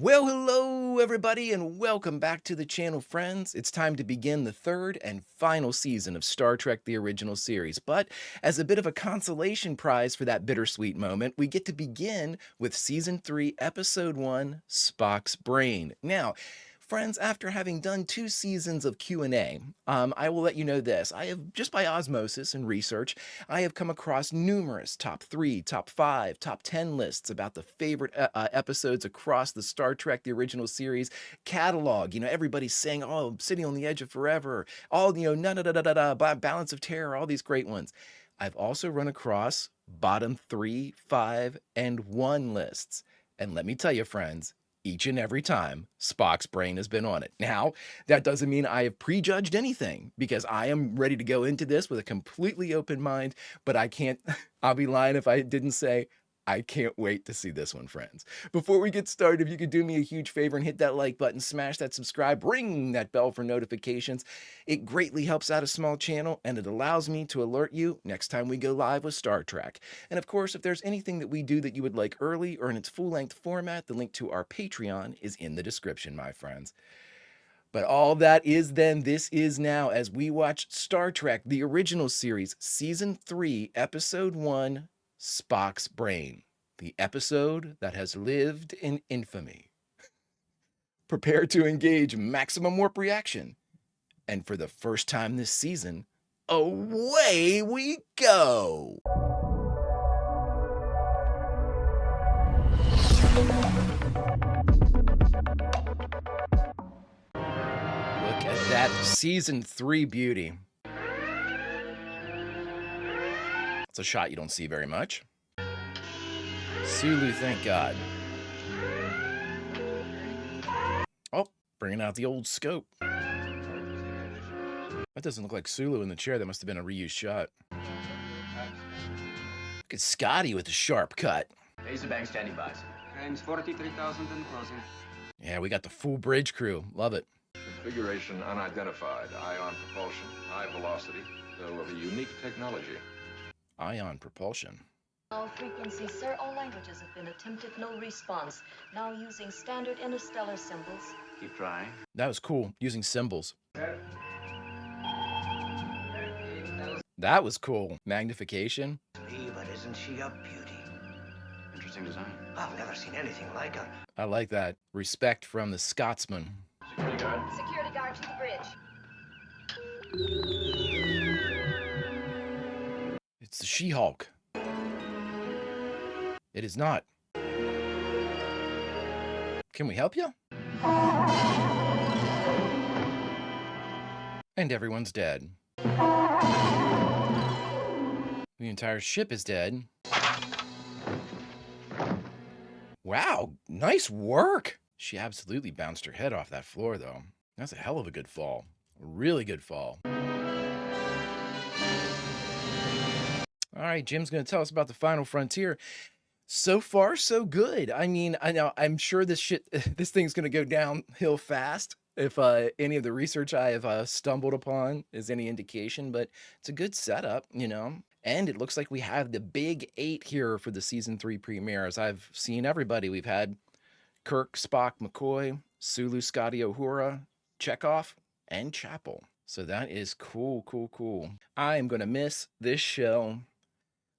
Well, hello everybody and welcome back to the channel, friends. It's time to begin the third and final season of Star Trek the Original Series. But as a bit of a consolation prize for that bittersweet moment, we get to begin with Season 3, Episode 1, Spock's Brain. Now, friends, after having done 2 seasons of Q&A, I will let you know this. I have, just by osmosis and research, I have come across numerous top 3, top 5, top 10 lists about the favorite episodes across the Star Trek, the original series catalog. You know, everybody's saying, oh, Sitting on the Edge of Forever, all, Balance of Terror, all these great ones. I've also run across bottom 3, 5, and 1 lists. And let me tell you, friends, each and every time Spock's Brain has been on it. Now, that doesn't mean I have prejudged anything, because I am ready to go into this with a completely open mind, but I can't, I'll be lying if I didn't say, I can't wait to see this one, friends. Before we get started, if you could do me a huge favor and hit that like button, smash that subscribe, ring that bell for notifications. It greatly helps out a small channel, and it allows me to alert you next time we go live with Star Trek. And of course, if there's anything that we do that you would like early or in its full-length format, the link to our Patreon is in the description, my friends. But all that is then, this is now, as we watch Star Trek, the original series, Season 3, Episode 1, Spock's Brain, the episode that has lived in infamy. Prepare to engage maximum warp reaction. And for the first time this season, away we go! Look at that Season 3 beauty. It's a shot you don't see very much. Sulu, thank God. Oh, bringing out the old scope. That doesn't look like Sulu in the chair. That must have been a reused shot. Look at Scotty with the sharp cut. Razorback standing by. Frames 43,000 and closing. Yeah, we got the full bridge crew. Love it. Configuration unidentified. Ion propulsion. High velocity. Though of a unique technology. Ion propulsion. All frequencies, sir. All languages have been attempted. No response. Now using standard interstellar symbols. Keep trying. That was cool, using symbols. That was cool. Magnification. But isn't she a beauty? Interesting design. I've never seen anything like her. I like that. Respect from the Scotsman. Security guard. Security guard to the bridge. It's the She-Hulk. It is not. Can we help you? And everyone's dead. The entire ship is dead. Wow, nice work. She absolutely bounced her head off that floor, though. That's a hell of a good fall. A really good fall. All right, Jim's going to tell us about the final frontier. So far, so good. I mean, I'm sure this thing's going to go downhill fast if any of the research I have stumbled upon is any indication, but it's a good setup, you know. And it looks like we have the big 8 here for the Season 3 premiere. As I've seen everybody, we've had Kirk, Spock, McCoy, Sulu, Scotty, Uhura, Chekhov, and Chapel. So that is cool, cool, cool. I am going to miss this show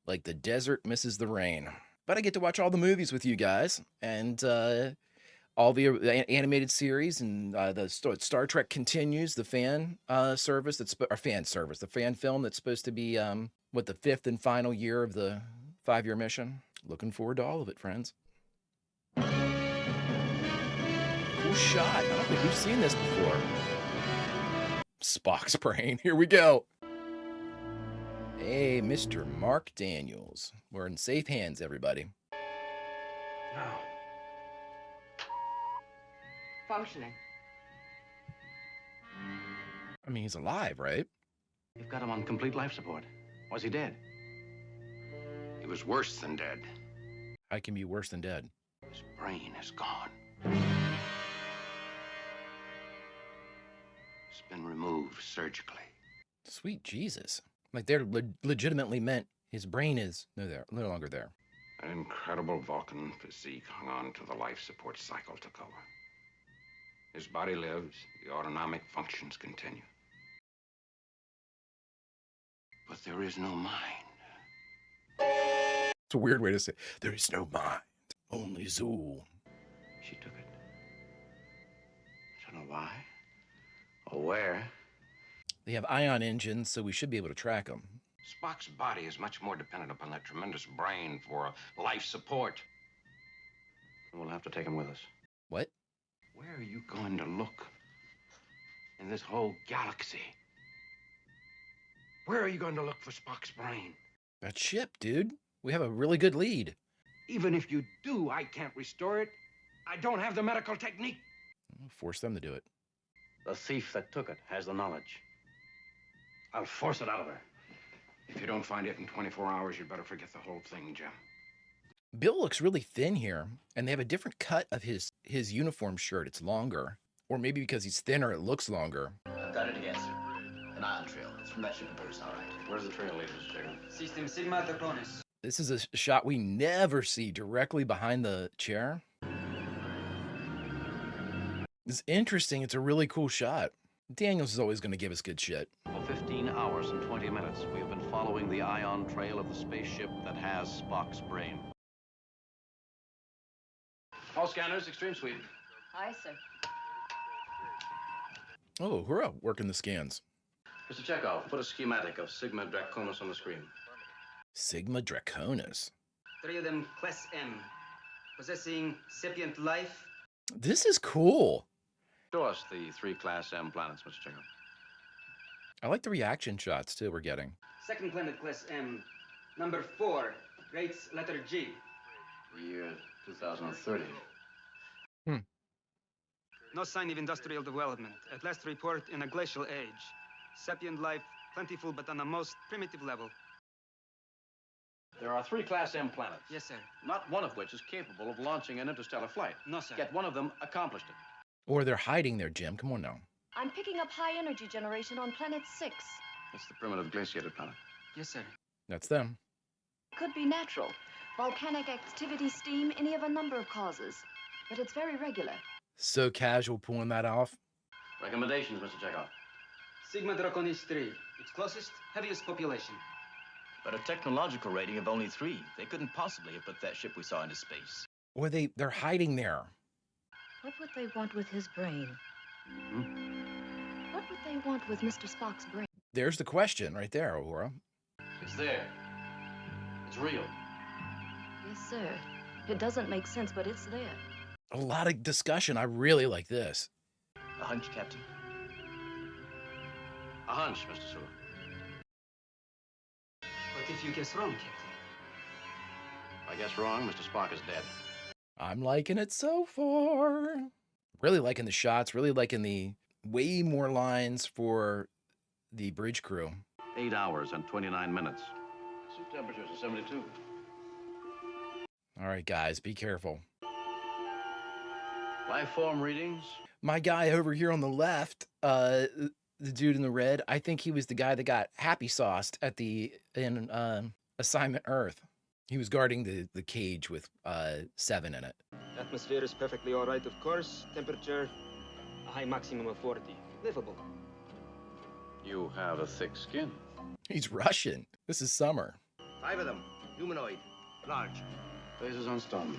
like the desert misses the rain. But I get to watch all the movies with you guys, and all the animated series, and the Star Trek Continues, the fan service, the fan film that's supposed to be the 5th and final year of the 5-year mission. Looking forward to all of it, friends. Cool shot. I don't think we've seen this before. Spock's Brain. Here we go. Hey, Mr. Mark Daniels. We're in safe hands, everybody. Now. Functioning. I mean, he's alive, right? You've got him on complete life support. Was he dead? He was worse than dead. I can be worse than dead. His brain is gone. It's been removed surgically. Sweet Jesus. Like they're legitimately meant his brain is no longer there. An incredible Vulcan physique hung on to the life support cycle took over. His body lives, the autonomic functions continue. But there is no mind. It's a weird way to say it. There is no mind, only Zool. She took it. I don't know why or where. They have ion engines, so we should be able to track them. Spock's body is much more dependent upon that tremendous brain for life support. We'll have to take him with us. What? Where are you going to look in this whole galaxy? Where are you going to look for Spock's brain? That ship, dude. We have a really good lead. Even if you do, I can't restore it. I don't have the medical technique. Force them to do it. The thief that took it has the knowledge. I'll force it out of her. If you don't find it in 24 hours, you'd better forget the whole thing, Jim. Bill looks really thin here, and they have a different cut of his uniform shirt. It's longer. Or maybe because he's thinner, it looks longer. I've got it again, sir. An ion trail. It's from that ship of hers, all right. Where's the trail lead, Mr. Jacob? System Sigma Draconis. This is a shot we never see directly behind the chair. It's interesting. It's a really cool shot. Daniels is always going to give us good shit. For 15 hours and 20 minutes, we have been following the ion trail of the spaceship that has Spock's brain. All scanners, extreme sweep. Aye, sir. Oh, hurrah, working the scans. Mr. Chekhov, put a schematic of Sigma Draconis on the screen. Sigma Draconis. 3 of them Class M. Possessing sapient life. This is cool. Show us the 3 Class M planets, Mr. Chekhov. I like the reaction shots, too, we're getting. Second planet Class M. Number 4. Rates letter G. Year 2030. No sign of industrial development. At last report in a glacial age. Sapient life plentiful but on a most primitive level. There are 3 Class M planets. Yes, sir. Not one of which is capable of launching an interstellar flight. No, sir. Yet one of them accomplished it. Or they're hiding there, Jim. Come on now. I'm picking up high energy generation on planet 6. It's the primitive glaciated planet. Yes, sir. That's them. Could be natural. Volcanic activity, steam, any of a number of causes. But it's very regular. So casual pulling that off. Recommendations, Mr. Chekhov. Sigma Draconis 3. Its closest, heaviest population. But a technological rating of only 3. They couldn't possibly have put that ship we saw into space. Or they're hiding there. What would they want with his brain? What would they want with Mr. Spock's brain? There's the question right there, Aurora. It's there. It's real. Yes, sir. It doesn't make sense, but it's there. A lot of discussion. I really like this. A hunch, Captain? A hunch, Mr. Sewell. What if you guess wrong, Captain? If I guess wrong, Mr. Spock is dead. I'm liking it so far. Really liking the shots. Really liking the way more lines for the bridge crew. 8 hours and 29 minutes. Suit temperatures are 72. All right, guys, be careful. Life form readings. My guy over here on the left, the dude in the red, I think he was the guy that got happy sauced in Assignment Earth. He was guarding the cage with 7 in it. Atmosphere is perfectly all right, of course. Temperature, a high maximum of 40. Livable. You have a thick skin. He's Russian. This is summer. 5 of them. Humanoid. Large. Faces on stone.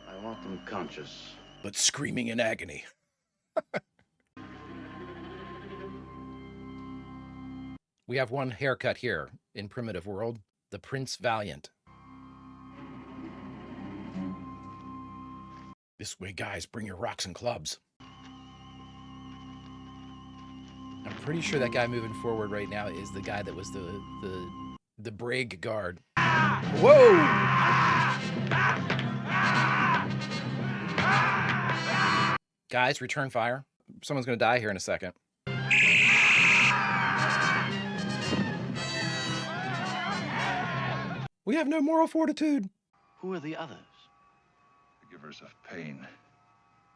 I want them conscious. But screaming in agony. We have one haircut here in Primitive World. The Prince Valiant. This way, guys, bring your rocks and clubs. I'm pretty sure that guy moving forward right now is the guy that was the brig guard. Whoa! Guys, return fire. Someone's gonna die here in a second. We have no moral fortitude. Who are the others? The givers of pain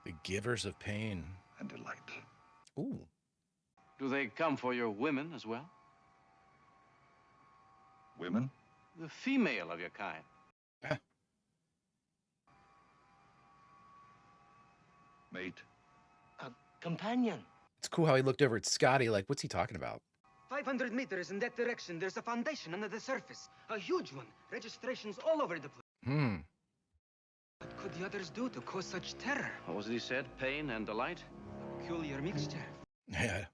The givers of pain. and delight. Ooh. Do they come for your women as well? Women? The female of your kind. Mate. A companion. It's cool how he looked over at Scotty like, what's he talking about? 500 meters in that direction, there's a foundation under the surface. A huge one. Registrations all over the place. Hmm. What could the others do to cause such terror? What was it he said? Pain and delight? Peculiar mixture. Yeah.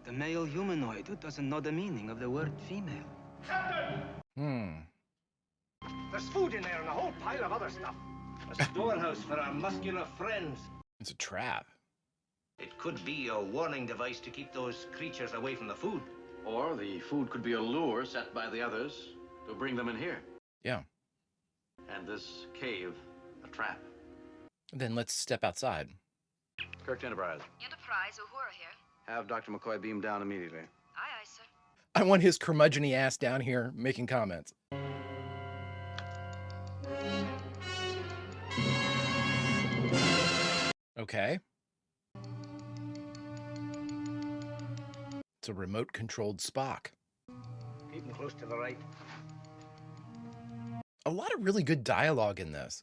The male humanoid who doesn't know the meaning of the word female. Hmm. There's food in there and a whole pile of other stuff. A storehouse for our muscular friends. It's a trap. It could be a warning device to keep those creatures away from the food. Or the food could be a lure set by the others to bring them in here. Yeah. And this cave, a trap. Then let's step outside. Kirk to Enterprise. Enterprise, Uhura here. Have Dr. McCoy beamed down immediately. Aye, aye, sir. I want his curmudgeon-y ass down here making comments. Okay. It's a remote-controlled Spock. Keep them close to the right. A lot of really good dialogue in this.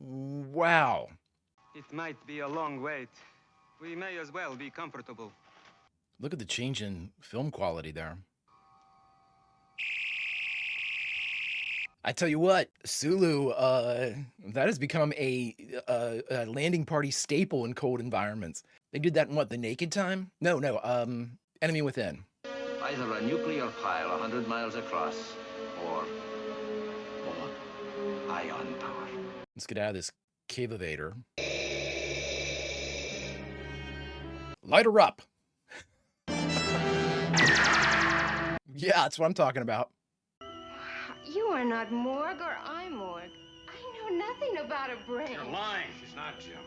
Wow. It might be a long wait. We may as well be comfortable. Look at the change in film quality there. I tell you what, Sulu, that has become a landing party staple in cold environments. They did that in what, The Naked Time? No, Enemy Within. Either a nuclear pile 100 miles across, or ion power. Let's get out of this cave evader. Light her up. Yeah, that's what I'm talking about. You are not Morg or I'm Morg. I know nothing about a brain. You're lying. She's not, Jim.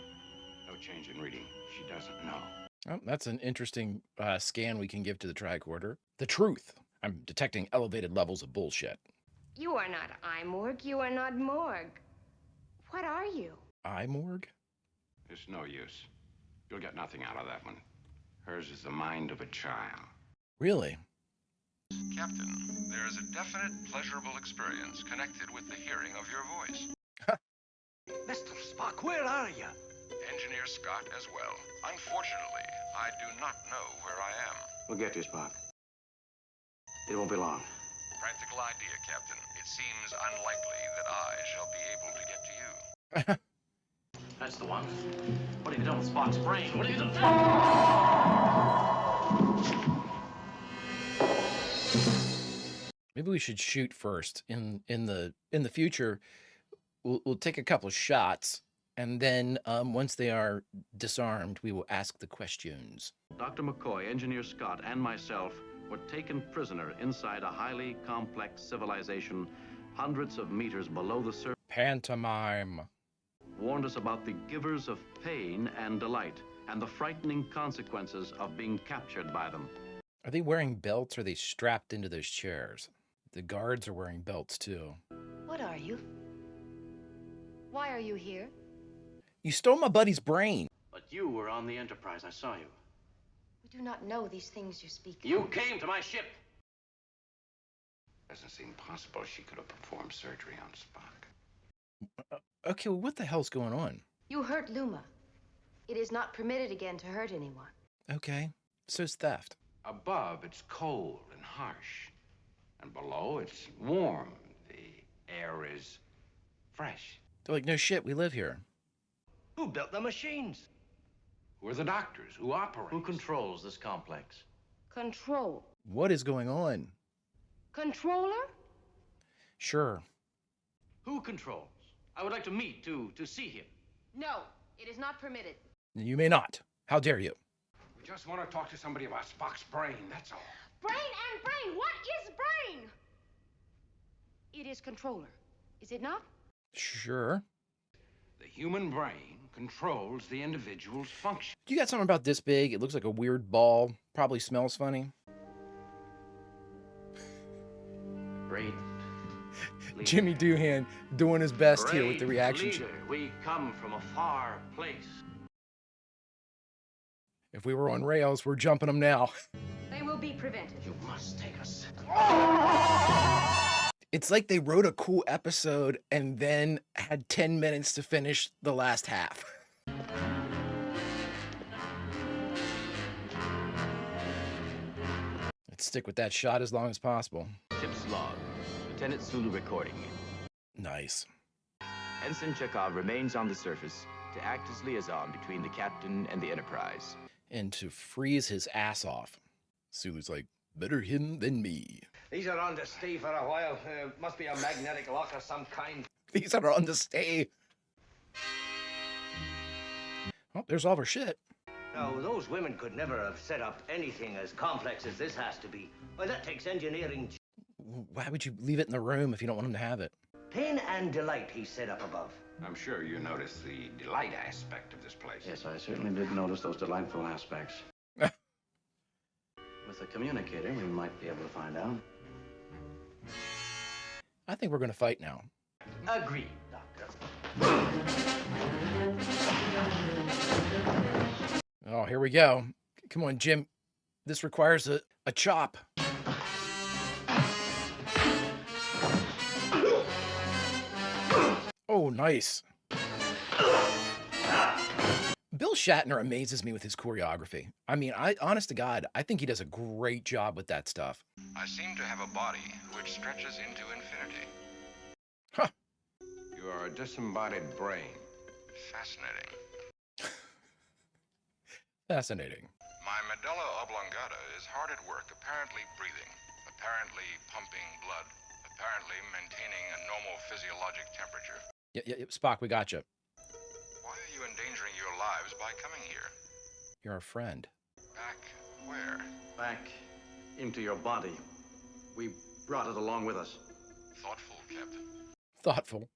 No change in reading. She doesn't know. Oh, that's an interesting scan we can give to the tricorder. The truth. I'm detecting elevated levels of bullshit. You are not Morg. You are not Morg. What are you? Morg? It's no use. You'll get nothing out of that one. Hers is the mind of a child. Really? Captain, there is a definite pleasurable experience connected with the hearing of your voice. Mr. Spock, where are you? Engineer Scott as well. Unfortunately, I do not know where I am. We'll get you, Spock. It won't be long. Practical idea, Captain. It seems unlikely that I shall be able to get to you. That's the one. What have you done with Spock's brain? What have you done? Maybe we should shoot first. In the future, we'll take a couple shots, and then once they are disarmed, we will ask the questions. Dr. McCoy, Engineer Scott, and myself were taken prisoner inside a highly complex civilization hundreds of meters below the surface. Pantomime. Warned us about the givers of pain and delight and the frightening consequences of being captured by them. Are they wearing belts or are they strapped into those chairs? The guards are wearing belts too. What are you? Why are you here? You stole my buddy's brain. But you were on the Enterprise. I saw you. We do not know these things you speak of. You came to my ship. Doesn't seem possible she could have performed surgery on Spock. Okay, well, what the hell's going on? You hurt Luma. It is not permitted again to hurt anyone. Okay, so's theft. Above, it's cold and harsh. And below, it's warm. The air is fresh. They're like, no shit, we live here. Who built the machines? Who are the doctors? Who operate? Who controls this complex? Control. What is going on? Controller? Sure. Who controls? I would like to meet, to see him. No, it is not permitted. You may not. How dare you? We just want to talk to somebody about Spock's brain, that's all. Brain and brain. What is brain? It is controller. Is it not? Sure. The human brain controls the individual's function. You got something about this big? It looks like a weird ball. Probably smells funny. Great. Jimmy Doohan doing his best here with the reaction leader. We come from a far place. If we were on rails, we're jumping them now. They will be prevented. You must take us. It's like they wrote a cool episode and then had 10 minutes to finish the last half. Let's stick with that shot as long as possible. Ship's log. Lieutenant Sulu recording. Nice. Ensign Chekhov remains on the surface to act as liaison between the captain and the Enterprise. And to freeze his ass off. Sulu's like, better him than me. These are on to stay for a while. Must be a magnetic lock of some kind. These are on the stay. Oh, there's all of our shit. Now, those women could never have set up anything as complex as this has to be. Well, that takes engineering. Why would you leave it in the room if you don't want him to have it? Pain and delight he set up above. I'm sure you noticed the delight aspect of this place. Yes, I certainly did notice those delightful aspects. With the communicator, we might be able to find out. I think we're going to fight now. Agreed, Doctor. Oh, here we go. Come on, Jim. This requires a chop. Oh, nice. Bill Shatner amazes me with his choreography. I mean, honest to God, I think he does a great job with that stuff. I seem to have a body which stretches into infinity. Huh. You are a disembodied brain. Fascinating. Fascinating. My medulla oblongata is hard at work, apparently breathing, apparently pumping blood, apparently maintaining a normal physiologic temperature. Yeah, Spock, we got you. Why are you endangering your lives by coming here? You're our friend. Back where? Back into your body. We brought it along with us. Thoughtful, Captain. Thoughtful.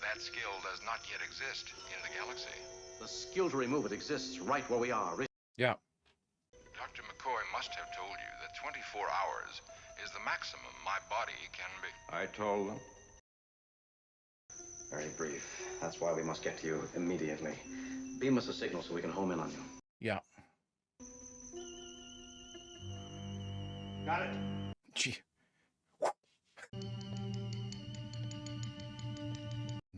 That skill does not yet exist in the galaxy. The skill to remove it exists right where we are. Yeah. Dr. McCoy must have told you that 24 hours is the maximum my body can be. I told them. Very brief. That's why we must get to you immediately. Beam us a signal so we can home in on you. Yeah. Got it. Gee.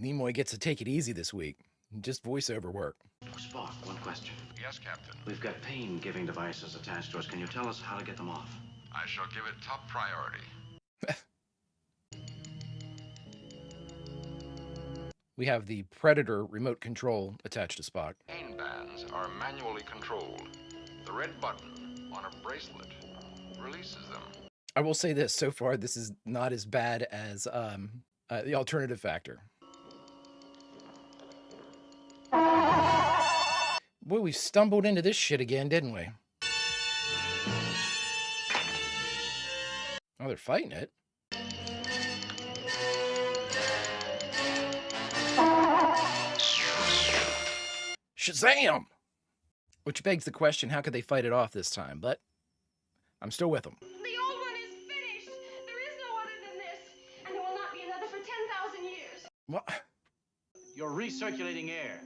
Nimoy gets to take it easy this week. Just voiceover work. Oh, Spock, one question. Yes, Captain. We've got pain-giving devices attached to us. Can you tell us how to get them off? I shall give it top priority. We have the Predator remote control attached to Spock. Pain bands are manually controlled. The red button on a bracelet releases them. I will say this, so far this is not as bad as the alternative factor. Boy, we stumbled into this shit again, didn't we? Oh, they're fighting it. Shazam! Which begs the question, how could they fight it off this time? But I'm still with them. The old one is finished. There is no other than this. And there will not be another for 10,000 years. What? You're recirculating air,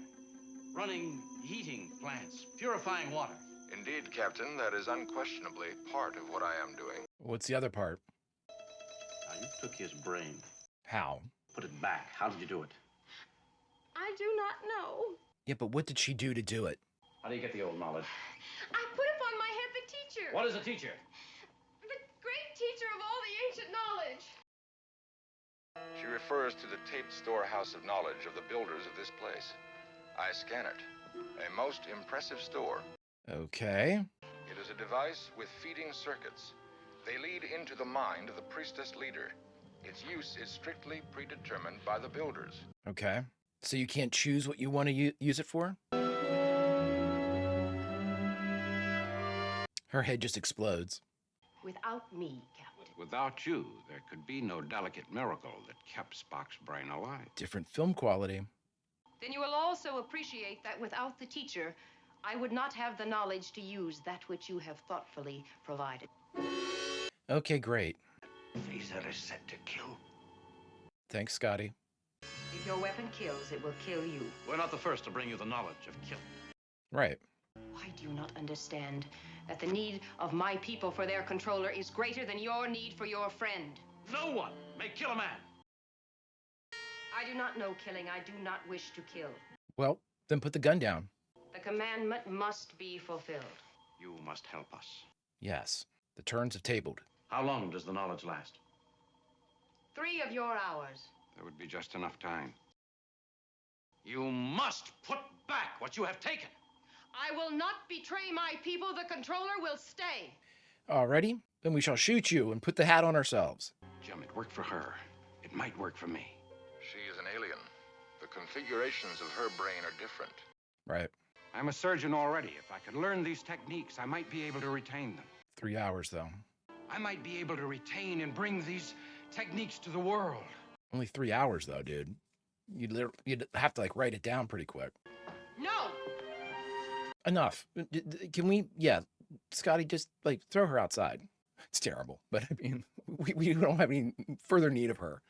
running heating plants, purifying water. Indeed, Captain, that is unquestionably part of what I am doing. What's the other part? Now, you took his brain, How? put it back. How did you do it? I do not know. Yeah, but what did she do to do it? How do you get the old knowledge? I put upon my head the teacher. What is a teacher? The great teacher of all the ancient knowledge. She refers to the taped storehouse of knowledge of the builders of this place. I scan it. A most impressive store. Okay. It is a device with feeding circuits. They lead into the mind of the priestess leader. Its use is strictly predetermined by the builders. Okay. So you can't choose what you want to use it for? Her head just explodes. Without me, Captain. Without you, there could be no delicate miracle that kept Spock's brain alive. Different film quality. Then you will also appreciate that without the teacher, I would not have the knowledge to use that which you have thoughtfully provided. Okay, great. Phaser is set to kill. Thanks, Scotty. If your weapon kills, it will kill you. We're not the first to bring you the knowledge of killing. Right. Why do you not understand that the need of my people for their controller is greater than your need for your friend. No one may kill a man. I do not know killing. I do not wish to kill. Well, then put the gun down. The commandment must be fulfilled. You must help us. Yes, the turns have tabled. How long does the knowledge last? 3 of your hours. There would be just enough time. You must put back what you have taken. I will not betray my people. The controller will stay. Alrighty, then we shall shoot you and put the hat on ourselves. Jim, it worked for her. It might work for me. She is an alien. The configurations of her brain are different. Right. I'm a surgeon already. If I could learn these techniques, I might be able to retain them. 3 hours, though. I might be able to retain and bring these techniques to the world. Only 3 hours, though, dude. You'd have to, like, write it down pretty quick. No! Enough. Can we, yeah, Scotty, just, like, throw her outside. It's terrible, but, I mean, we don't have any further need of her.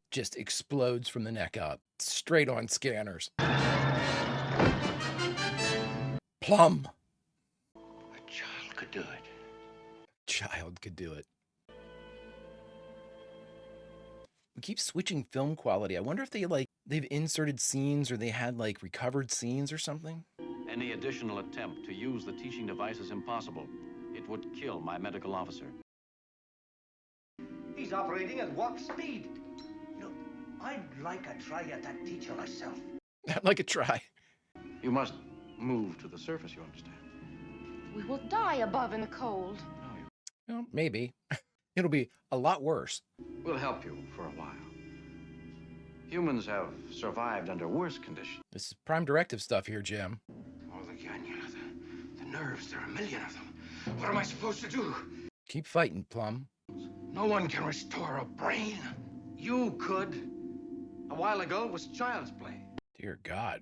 Just explodes from the neck up. Straight on scanners. Plum. A child could do it. Child could do it. We keep switching film quality. I wonder if they've inserted scenes or they had like recovered scenes or something. Any additional attempt to use the teaching device is impossible. It would kill my medical officer. He's operating at warp speed. You know, I'd like a try at that teacher myself. I'd like a try. You must move to the surface, you understand? We will die above in the cold. Well, maybe. It'll be a lot worse. We'll help you for a while. Humans have survived under worse conditions. This is prime directive stuff here, Jim. Oh, the cannula, the nerves, there are a million of them. What am I supposed to do? Keep fighting, Plum. No one can restore a brain. You could. A while ago, it was child's play. Dear God.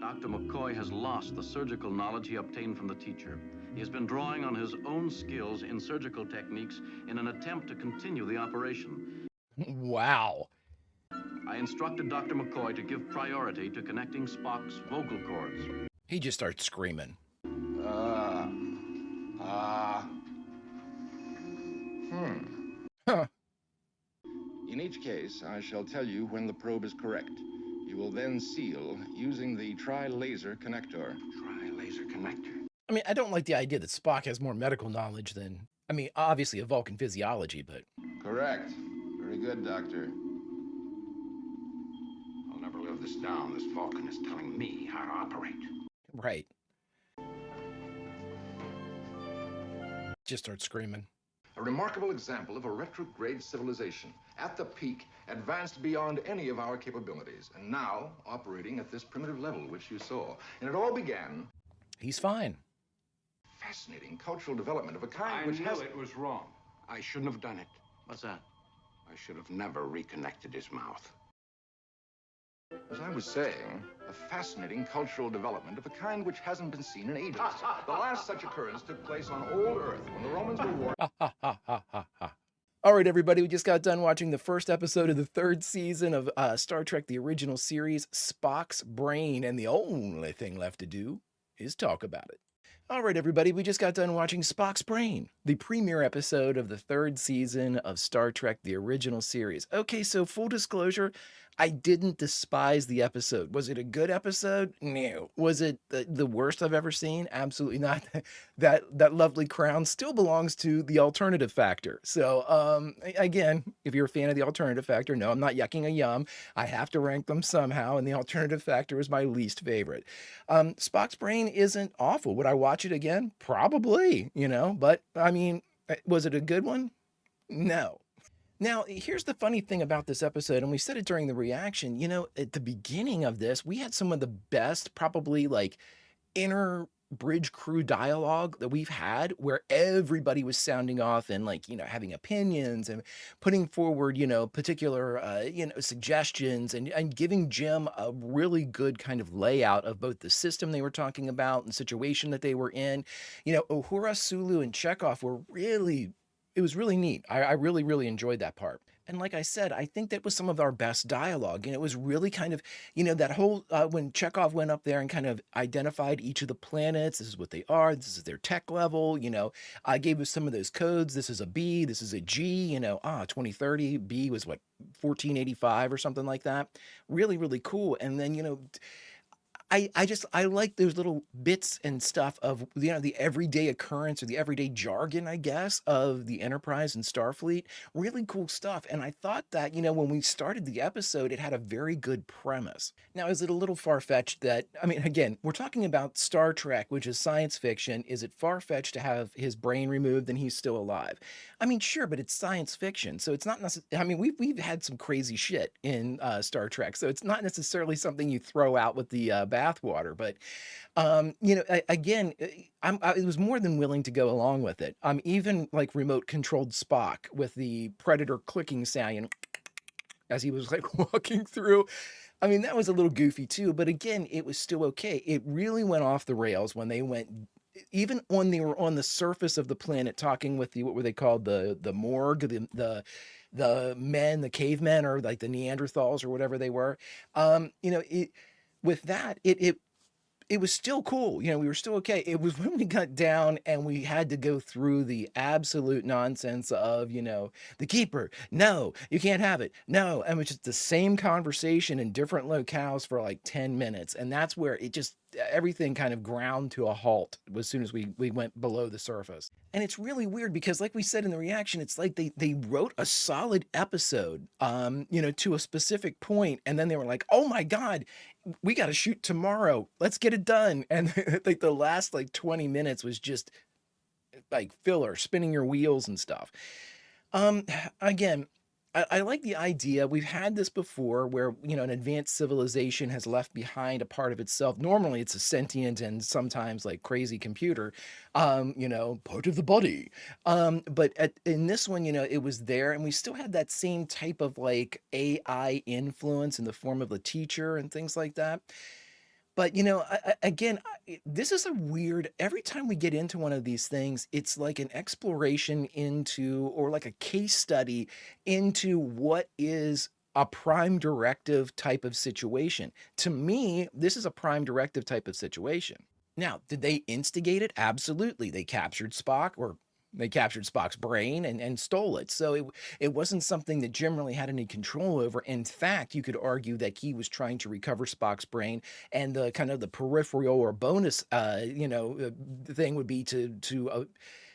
Dr. McCoy has lost the surgical knowledge he obtained from the teacher. He has been drawing on his own skills in surgical techniques in an attempt to continue the operation. Wow. I instructed Dr. McCoy to give priority to connecting Spock's vocal cords. He just starts screaming. Huh. In each case, I shall tell you when the probe is correct. You will then seal using the tri-laser connector. Tri-laser connector. I mean, I don't like the idea that Spock has more medical knowledge than, I mean, obviously a Vulcan physiology, but... Correct. Very good, Doctor. I'll never live this down. This Vulcan is telling me how to operate. Right. Just start screaming. A remarkable example of a retrograde civilization. At the peak, advanced beyond any of our capabilities, and now operating at this primitive level, which you saw. And it all began... He's fine. Fascinating cultural development of a kind which I knew it was wrong. I shouldn't have done it. What's that? I should have never reconnected his mouth. As I was saying, a fascinating cultural development of a kind which hasn't been seen in ages. The last such occurrence took place on old Earth when the Romans were war. All right, everybody, we just got done watching the first episode of the 3rd season of Star Trek, the original series, Spock's Brain, and the only thing left to do is talk about it. All right, everybody, we just got done watching Spock's Brain, the premiere episode of the 3rd season of Star Trek, the original series. Okay, so full disclosure, I didn't despise the episode. Was it a good episode? No. Was it the worst I've ever seen? Absolutely not. That lovely crown still belongs to the alternative factor. So, again, if you're a fan of the alternative factor, no, I'm not yucking a yum. I have to rank them somehow, and the alternative factor is my least favorite. Spock's Brain isn't awful. Would I watch it again? Probably, but I mean, was it a good one? No. Now, here's the funny thing about this episode, and we said it during the reaction, at the beginning of this, we had some of the best, probably like inner bridge crew dialogue that we've had, where everybody was sounding off and having opinions and putting forward, particular, suggestions and giving Jim a really good kind of layout of both the system they were talking about and the situation that they were in. Uhura, Sulu, and Chekhov were really... It was really neat. I really, really enjoyed that part. And like I said, I think that was some of our best dialogue. And it was really kind of, that whole, when Chekhov went up there and kind of identified each of the planets, this is what they are, this is their tech level, I gave us some of those codes. This is a B, this is a G, 2030, B was what, 1485 or something like that. Really, really cool. And then, I like those little bits and stuff of the everyday occurrence or the everyday jargon, I guess, of the Enterprise and Starfleet. Really cool stuff. And I thought that, when we started the episode, it had a very good premise. Now, is it a little far-fetched that, I mean, again, we're talking about Star Trek, which is science fiction. Is it far-fetched to have his brain removed and he's still alive? I mean, sure, but it's science fiction, so it's not necessarily. I mean, we've had some crazy shit in Star Trek, so it's not necessarily something you throw out with the bathwater. But again, I was more than willing to go along with it. Even like remote controlled Spock with the Predator clicking sound as he was like walking through. I mean, that was a little goofy too, but again, it was still okay. It really went off the rails when they went, even when they were on the surface of the planet talking with the, what were they called? The morgue, the men, the cavemen, or like the Neanderthals or whatever they were. With that, it was still cool. We were still okay. It was when we got down and we had to go through the absolute nonsense of, the keeper. No, you can't have it. No. And it was just the same conversation in different locales for like 10 minutes. And that's where it just, everything kind of ground to a halt as soon as we went below the surface. And it's really weird because like we said in the reaction, it's like they wrote a solid episode, to a specific point, and then they were like, oh my God, we got to shoot tomorrow. Let's get it done. And like the last like 20 minutes was just like filler, spinning your wheels and stuff. Again, I like the idea. We've had this before where, an advanced civilization has left behind a part of itself. Normally it's a sentient and sometimes like crazy computer, part of the body. But in this one, it was there and we still had that same type of like AI influence in the form of the teacher and things like that. But, again, this is a weird, every time we get into one of these things, it's like an exploration into, or like a case study into what is a prime directive type of situation. To me, this is a prime directive type of situation. Now, did they instigate it? Absolutely. They captured Spock, or they captured Spock's brain and stole it. So it wasn't something that Jim really had any control over. In fact, you could argue that he was trying to recover Spock's brain, and the kind of the peripheral or bonus, thing would be to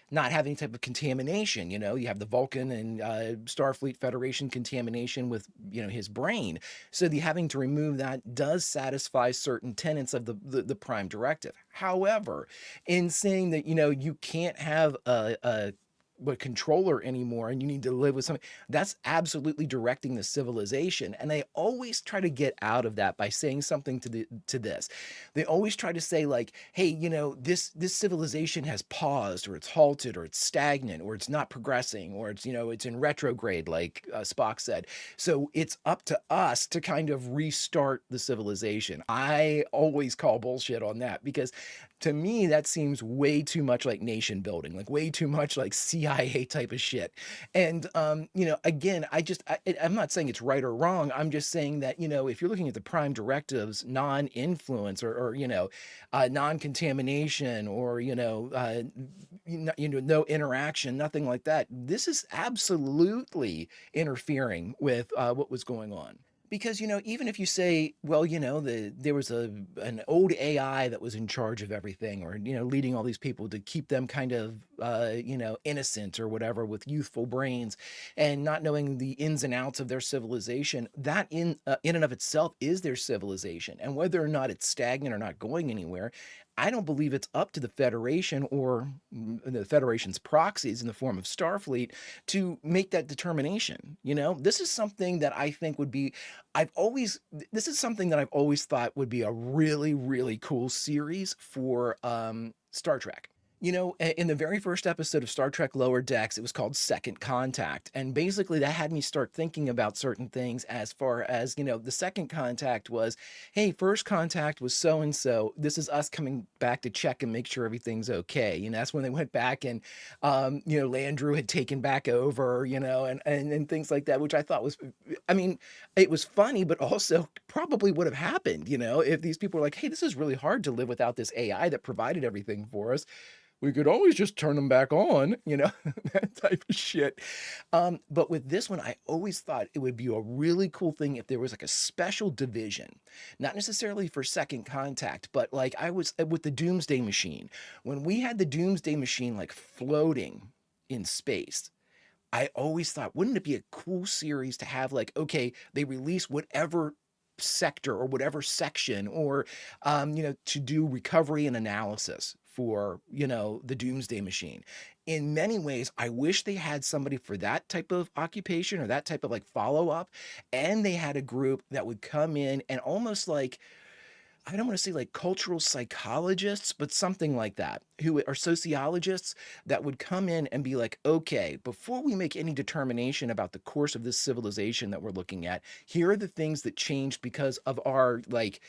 not have any type of contamination. You have the Vulcan and Starfleet Federation contamination with, his brain. So the having to remove that does satisfy certain tenets of the prime directive. However, in saying that, you can't have a controller anymore and you need to live with something, that's absolutely directing the civilization. And they always try to get out of that by saying something to this. They always try to say like, hey, this civilization has paused, or it's halted, or it's stagnant, or it's not progressing, or it's in retrograde, like Spock said. So it's up to us to kind of restart the civilization. I always call bullshit on that, because to me, that seems way too much like nation building, like way too much like CIA type of shit. And, again, I'm not saying it's right or wrong. I'm just saying that, if you're looking at the prime directives, non-influence, or non-contamination, or, no interaction, nothing like that, this is absolutely interfering with what was going on. Because, even if you say, well, there was an old AI that was in charge of everything, or, leading all these people to keep them kind of, innocent or whatever, with youthful brains and not knowing the ins and outs of their civilization, that in and of itself is their civilization. And whether or not it's stagnant or not going anywhere, I don't believe it's up to the Federation, or the Federation's proxies in the form of Starfleet, to make that determination. This is something that I think would be, this is something that I've always thought would be a really, really cool series for Star Trek. You know, in the very first episode of Star Trek Lower Decks, it was called Second Contact. And basically, that had me start thinking about certain things as far as, the second contact was, hey, first contact was so and so. This is us coming back to check and make sure everything's okay. That's when they went back and, Landrew had taken back over, and things like that, which I thought was, I mean, it was funny, but also probably would have happened, if these people were like, hey, this is really hard to live without this AI that provided everything for us. We could always just turn them back on, that type of shit. But with this one, I always thought it would be a really cool thing if there was like a special division, not necessarily for second contact, but like I was with the Doomsday Machine. When we had the Doomsday Machine like floating in space, I always thought, wouldn't it be a cool series to have like, okay, they release whatever sector or whatever section or to do recovery and analysis for the Doomsday Machine. In many ways, I wish they had somebody for that type of occupation or that type of like follow up, and they had a group that would come in and almost like, I don't want to say like cultural psychologists, but something like that, who are sociologists that would come in and be like, okay, before we make any determination about the course of this civilization that we're looking at, here are the things that changed because of our like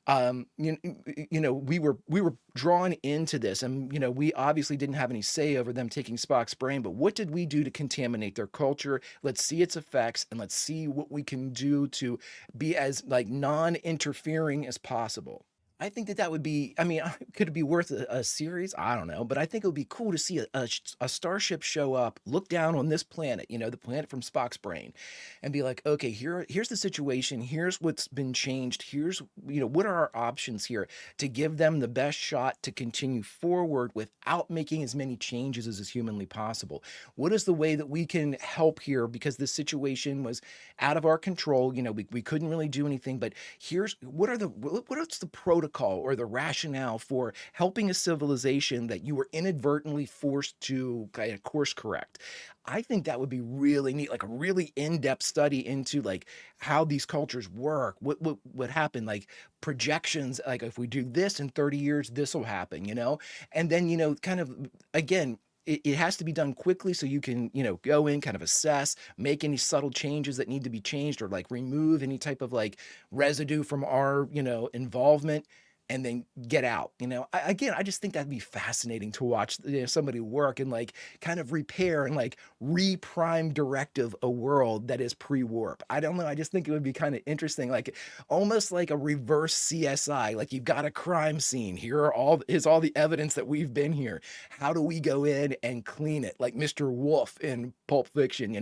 we were drawn into this, and we obviously didn't have any say over them taking Spock's brain, but what did we do to contaminate their culture? Let's see its effects, and let's see what we can do to be as like non-interfering as possible. I think that would be, I mean, could it be worth a series? I don't know, but I think it would be cool to see a starship show up, look down on this planet, the planet from Spock's brain, and be like, okay, here's the situation. Here's what's been changed. Here's, what are our options here to give them the best shot to continue forward without making as many changes as is humanly possible. What is the way that we can help here? Because this situation was out of our control. We couldn't really do anything, but here's what's the protocol or the rationale for helping a civilization that you were inadvertently forced to kind of course correct. I think that would be really neat, like a really in-depth study into like how these cultures work, what happened, like projections, like if we do this in 30 years, this will happen, and then kind of again, it has to be done quickly so you can go in, kind of assess, make any subtle changes that need to be changed, or like remove any type of like residue from our involvement, and then get out. Again, I just think that'd be fascinating to watch somebody work and like kind of repair and like reprime directive a world that is pre-warp. I don't know, I just think it would be kind of interesting, like almost like a reverse CSI. Like, you've got a crime scene, is all the evidence that we've been here. How do we go in and clean it, like Mr. Wolf in Pulp Fiction,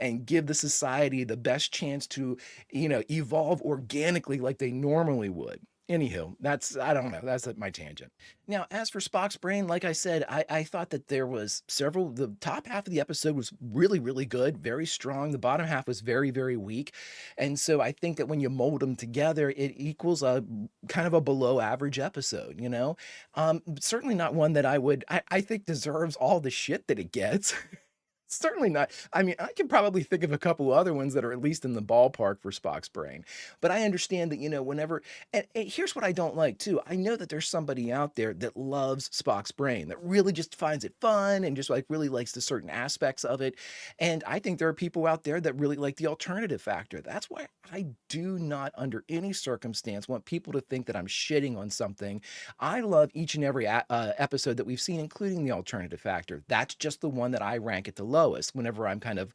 and give the society the best chance to evolve organically like they normally would. Anywho, I don't know. That's my tangent. Now, as for Spock's brain, like I said, I thought that there was the top half of the episode was really, really good, very strong. The bottom half was very, very weak. And so I think that when you mold them together, it equals a kind of a below average episode, certainly not one that I think deserves all the shit that it gets. Certainly not. I mean, I can probably think of a couple other ones that are at least in the ballpark for Spock's brain. But I understand that, whenever, and here's what I don't like too. I know that there's somebody out there that loves Spock's brain, that really just finds it fun and just like really likes the certain aspects of it. And I think there are people out there that really like the alternative factor. That's why I do not, under any circumstance, want people to think that I'm shitting on something. I love each and every episode that we've seen, including the alternative factor. That's just the one that I rank at the lowest whenever I'm kind of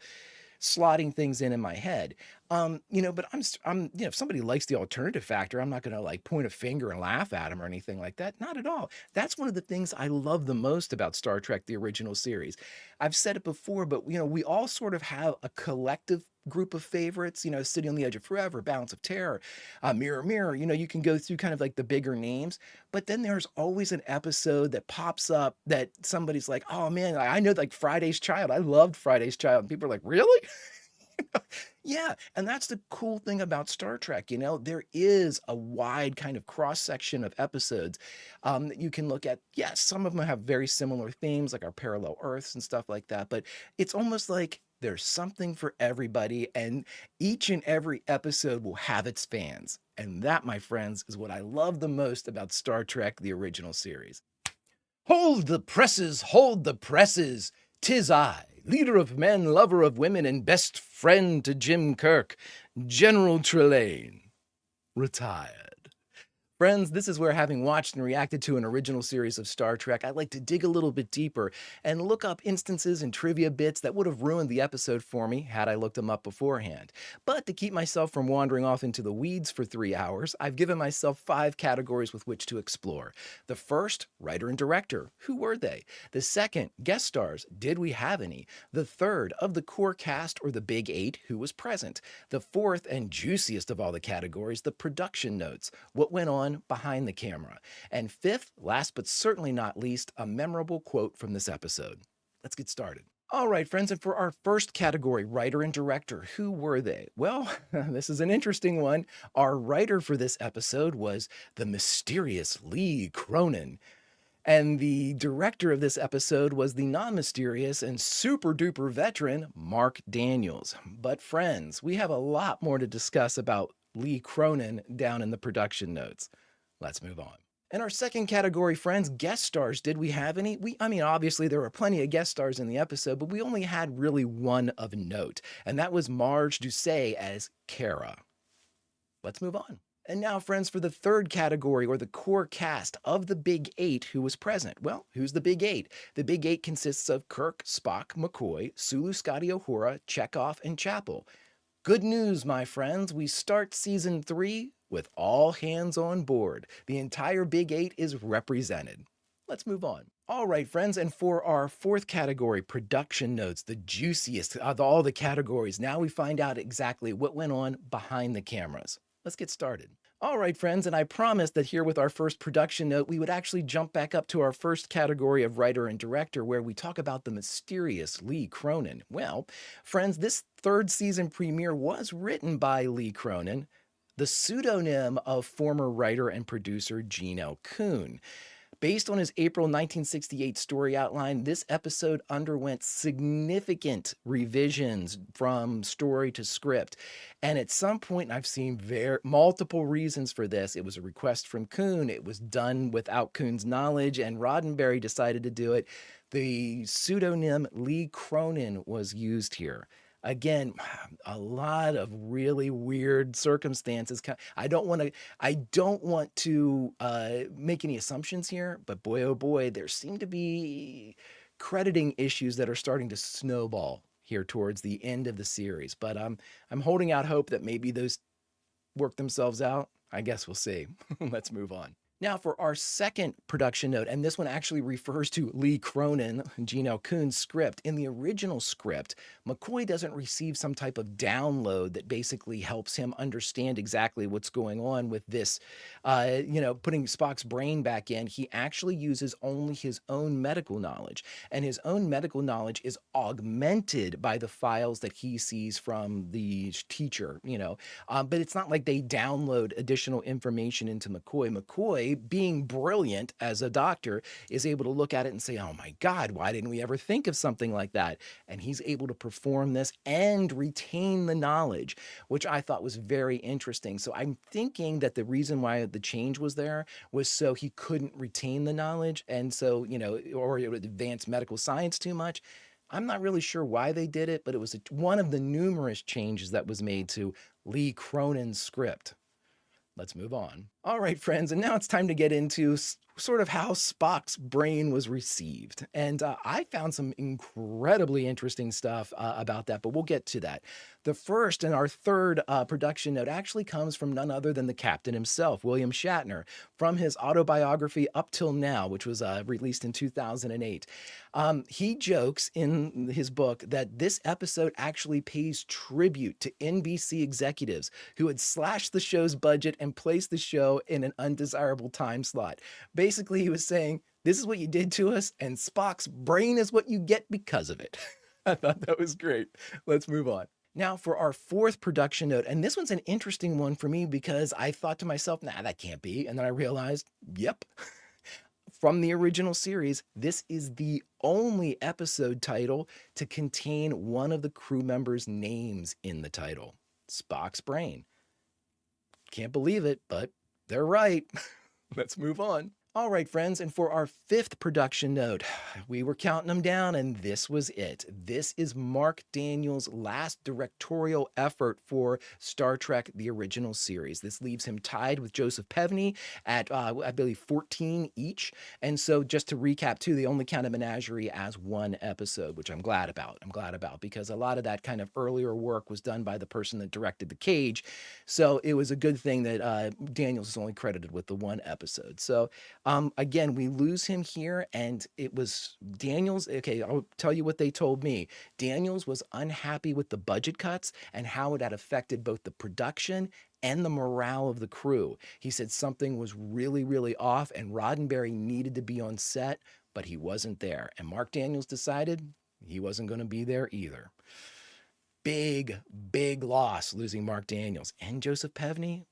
slotting things in my head. But if somebody likes the alternative factor, I'm not going to like point a finger and laugh at them or anything like that. Not at all. That's one of the things I love the most about Star Trek, the original series. I've said it before, but we all sort of have a collective group of favorites, City on the Edge of Forever, Balance of Terror, Mirror, Mirror, you can go through kind of like the bigger names, but then there's always an episode that pops up that somebody's like, oh man, I know, like Friday's Child. I loved Friday's Child. And people are like, really? Yeah, and that's the cool thing about Star Trek. There is a wide kind of cross section of episodes that you can look at. Yes, some of them have very similar themes, like our parallel Earths and stuff like that, but it's almost like there's something for everybody, and each and every episode will have its fans. And that, my friends, is what I love the most about Star Trek, the original series. Hold the presses, hold the presses. 'Tis I, leader of men, lover of women, and best friend to Jim Kirk, General Trelane. Retired. Friends, this is where, having watched and reacted to an original series of Star Trek, I'd like to dig a little bit deeper and look up instances and trivia bits that would have ruined the episode for me had I looked them up beforehand. But to keep myself from wandering off into the weeds for 3 hours, I've given myself 5 categories with which to explore. The first, writer and director. Who were they? The second, guest stars. Did we have any? The third, of the core cast or the Big 8, who was present? The fourth and juiciest of all the categories, the production notes. What went on behind the camera. And fifth, last but certainly not least, a memorable quote from this episode. Let's get started. All right, friends, and for our first category, writer and director, who were they? Well, this is an interesting one. Our writer for this episode was the mysterious Lee Cronin. And the director of this episode was the non-mysterious and super-duper veteran Mark Daniels. But friends, we have a lot more to discuss about Lee Cronin down in the production notes. Let's move on. In our second category, friends, guest stars. Did we have any? Obviously there were plenty of guest stars in the episode, but we only had really one of note, and that was Marge Doucet as Kara. Let's move on. And now, friends, for the third category, or the core cast of the Big 8 who was present. Well, who's the Big 8? The Big 8 consists of Kirk, Spock, McCoy, Sulu, Scotty, Uhura, Chekhov, and Chapel. Good news, my friends. We start season 3 with all hands on board. The entire Big 8 is represented. Let's move on. All right, friends, and for our fourth category, production notes, the juiciest of all the categories, now we find out exactly what went on behind the cameras. Let's get started. All right, friends, and I promised that here with our first production note, we would actually jump back up to our first category of writer and director, where we talk about the mysterious Lee Cronin. Well, friends, this third season premiere was written by Lee Cronin, the pseudonym of former writer and producer Gene L. Coon. Based on his April 1968 story outline, this episode underwent significant revisions from story to script. And at some point, I've seen multiple reasons for this. It was a request from Coon. It was done without Coon's knowledge, and Roddenberry decided to do it. The pseudonym Lee Cronin was used here. Again, a lot of really weird circumstances. I don't want to make any assumptions here, but boy, oh boy, there seem to be crediting issues that are starting to snowball here towards the end of the series. But I'm holding out hope that maybe those work themselves out. I guess we'll see. Let's move on. Now for our second production note, and this one actually refers to Lee Cronin, Gene L. Coon's script. In the original script, McCoy doesn't receive some type of download that basically helps him understand exactly what's going on with this, putting Spock's brain back in. He actually uses only his own medical knowledge, and his own medical knowledge is augmented by the files that he sees from the teacher, but it's not like they download additional information into McCoy. McCoy, being brilliant as a doctor, is able to look at it and say, oh my God, why didn't we ever think of something like that? And he's able to perform this and retain the knowledge, which I thought was very interesting. So I'm thinking that the reason why the change was there was so he couldn't retain the knowledge, and so, or it would advance medical science too much. I'm not really sure why they did it, but it was one of the numerous changes that was made to Lee Cronin's script. Let's move on. All right, friends, and now it's time to get into sort of how Spock's brain was received. And I found some incredibly interesting stuff about that, but we'll get to that. The first and our third production note actually comes from none other than the captain himself, William Shatner, from his autobiography Up Till Now, which was released in 2008. He jokes in his book that this episode actually pays tribute to NBC executives who had slashed the show's budget and placed the show in an undesirable time slot. Basically, he was saying, this is what you did to us, and Spock's brain is what you get because of it. I thought that was great. Let's move on. Now for our fourth production note, and this one's an interesting one for me because I thought to myself, nah, that can't be. And then I realized, yep. From the original series, this is the only episode title to contain one of the crew members' names in the title, Spock's brain. Can't believe it, but they're right. Let's move on. All right, friends, and for our fifth production note, we were counting them down, and this was it. This is Mark Daniels' last directorial effort for Star Trek, the original series. This leaves him tied with Joseph Pevney at, I believe, 14 each. And so, just to recap, too, they only counted Menagerie as one episode, which I'm glad about. I'm glad about because a lot of that kind of earlier work was done by the person that directed The Cage. So, it was a good thing that Daniels is only credited with the one episode. So, again, we lose him here, and it was Daniels. Okay, I'll tell you what they told me. Daniels was unhappy with the budget cuts and how it had affected both the production and the morale of the crew. He said something was really, really off, and Roddenberry needed to be on set, but he wasn't there. And Mark Daniels decided he wasn't going to be there either. Big, big loss losing Mark Daniels and Joseph Pevney.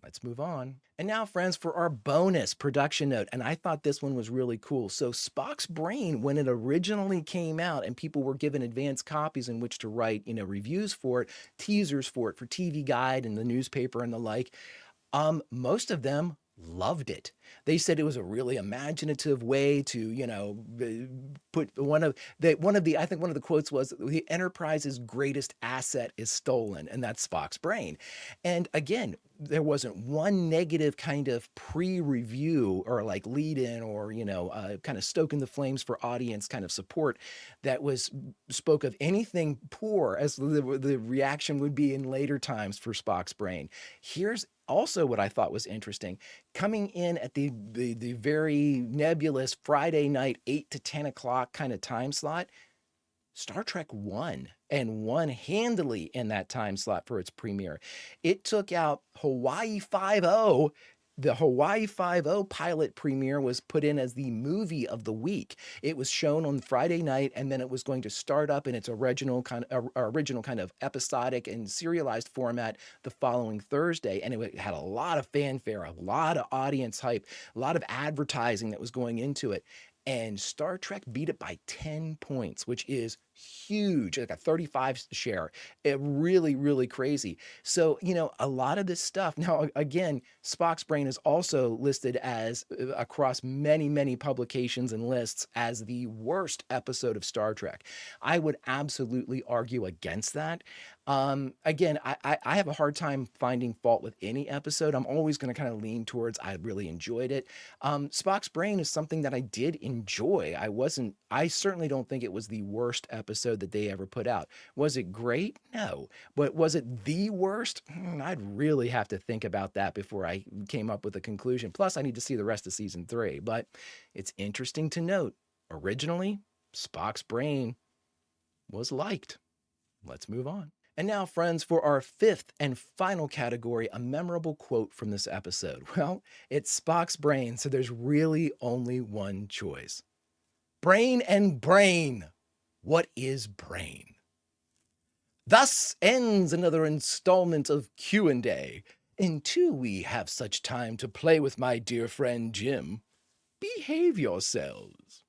Let's move on. And now, friends, for our bonus production note. And I thought this one was really cool. So, Spock's Brain, when it originally came out and people were given advanced copies in which to write, reviews for it, teasers for it, for TV Guide and the newspaper and the like, most of them loved it. They said it was a really imaginative way to, put one of the I think one of the quotes was the Enterprise's greatest asset is stolen, and that's Spock's brain. And again, there wasn't one negative kind of pre-review or like lead-in or kind of stoking the flames for audience kind of support that spoke of anything poor as the reaction would be in later times for Spock's brain. Here's also what I thought was interesting. Coming in at the very nebulous Friday night 8 to 10 o'clock kind of time slot, Star Trek won, and won handily in that time slot for its premiere. It took out Hawaii Five-0. The Hawaii Five-0 pilot premiere was put in as the movie of the week. It was shown on Friday night, and then it was going to start up in its original kind of episodic and serialized format the following Thursday. And it had a lot of fanfare, a lot of audience hype, a lot of advertising that was going into it. And Star Trek beat it by 10 points, which is huge, like a 35 share. It really, really crazy. So, a lot of this stuff. Now, again, Spock's Brain is also listed as across many, many publications and lists as the worst episode of Star Trek. I would absolutely argue against that. Again, I have a hard time finding fault with any episode. I'm always going to kind of lean towards I really enjoyed it. Spock's Brain is something that I did enjoy. I certainly don't think it was the worst episode that they ever put out. Was it great? No. But was it the worst? I'd really have to think about that before I came up with a conclusion. Plus, I need to see the rest of season 3. But it's interesting to note, originally, Spock's Brain was liked. Let's move on. And now, friends, for our fifth and final category, a memorable quote from this episode. Well, it's Spock's Brain, so there's really only one choice. Brain and brain. What is brain? Thus ends another installment of Q&A. Until we have such time to play with my dear friend Jim, behave yourselves.